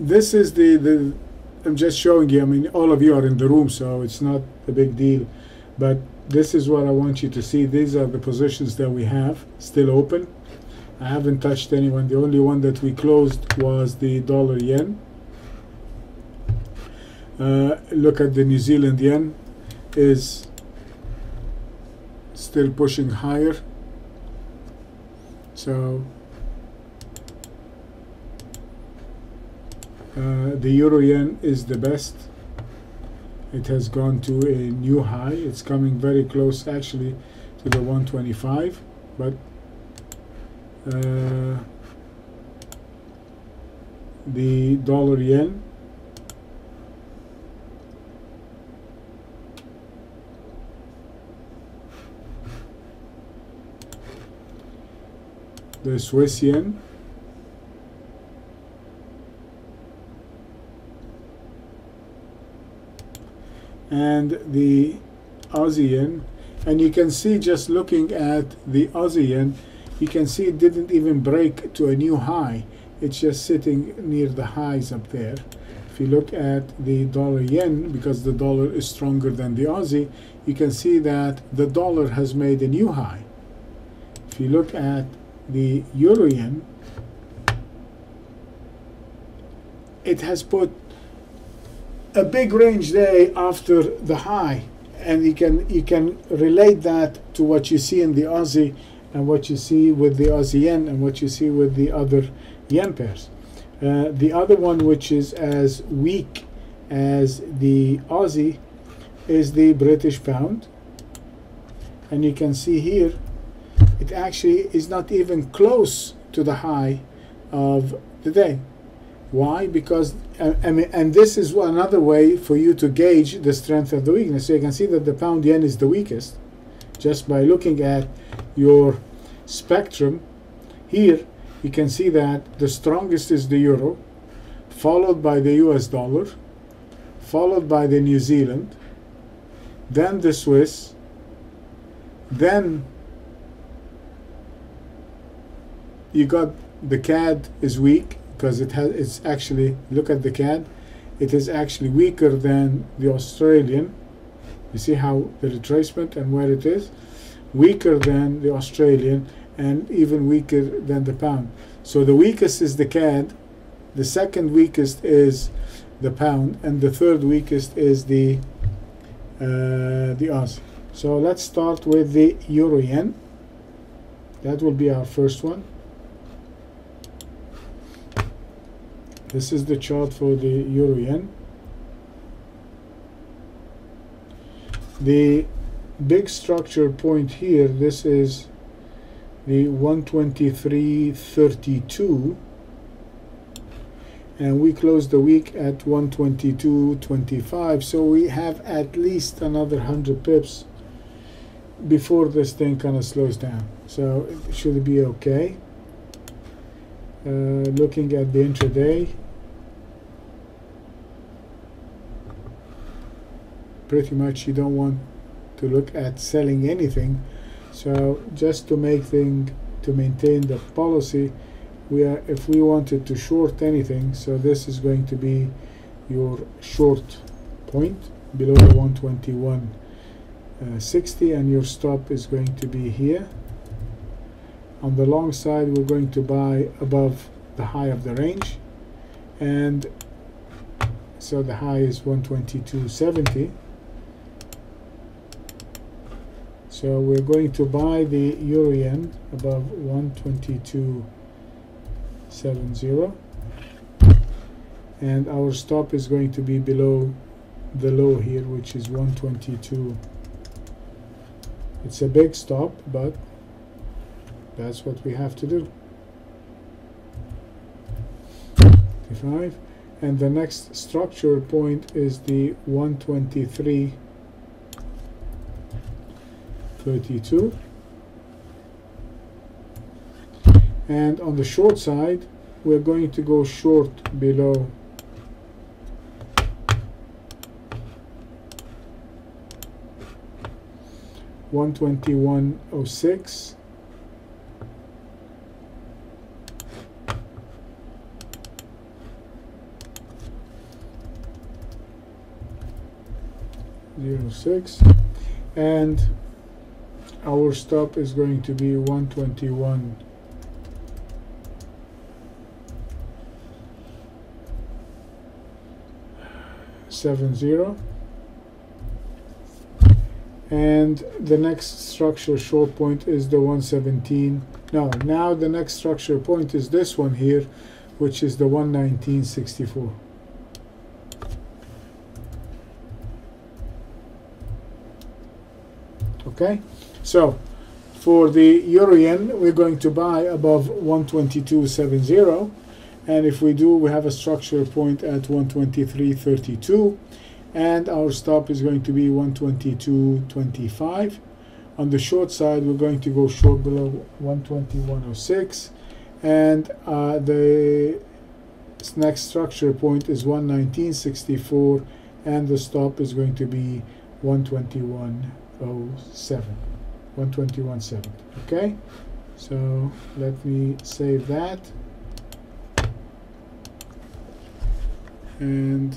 this is the I'm just showing you. I mean, all of you are in the room, so it's not a big deal. But this is what I want you to see. These are the positions that we have still open. I haven't touched anyone. The only one that we closed was the dollar yen. Look at the New Zealand yen is still pushing higher. So the euro yen is the best. It has gone to a new high. It's coming very close actually to the 125, but the dollar yen the Swiss yen and the Aussie yen, and you can see just looking at the Aussie yen, you can see it didn't even break to a new high. It's just sitting near the highs up there. If you look at the dollar yen, because the dollar is stronger than the Aussie, you can see that the dollar has made a new high. If you look at the euro yen, it has put a big range there after the high, and you can relate that to what you see in the Aussie and what you see with the Aussie yen and what you see with the other yen pairs. The other one which is as weak as the Aussie is the British pound, and you can see here it actually is not even close to the high of the day. Why? Because and this is another way for you to gauge the strength of the weakness. So you can see that the pound yen is the weakest just by looking at your spectrum. Here you can see that the strongest is the euro, followed by the US dollar, followed by the New Zealand, then the Swiss, then you got the CAD is weak because it's actually, look at the CAD, it is actually weaker than the Australian. You see how the retracement and where it is, weaker than the Australian and even weaker than the pound. So the weakest is the CAD, the second weakest is the pound, and the third weakest is the Aussie. So let's start with the euro yen. That will be our first one. This is the chart for the euro yen. The big structure point here, this is the 123.32, and we closed the week at 122.25, so we have at least another 100 pips before this thing kind of slows down, so it should be okay. Looking at the intraday, pretty much you don't want to look at selling anything. So just to maintain the policy, if we wanted to short anything, so this is going to be your short point below the 121.60, and your stop is going to be here. On the long side, we're going to buy above the high of the range, and so the high is 122.70. So we're going to buy the euro yen above 122.70, and our stop is going to be below the low here, which is 122. It's a big stop, but that's what we have to do. 55, and the next structure point is the 123.32, and on the short side we're going to go short below 121.06, 121.06, and our stop is going to be 121.70, and the next structure short point is the 117. No, now the next structure point is this one here, which is the 119.64. Okay, so for the euro yen, we're going to buy above 122.70, and if we do, we have a structure point at 123.32, and our stop is going to be 122.25. On the short side, we're going to go short below 121.06, and the next structure point is 119.64, and the stop is going to be 121.07, 121.7. Okay, so let me save that, and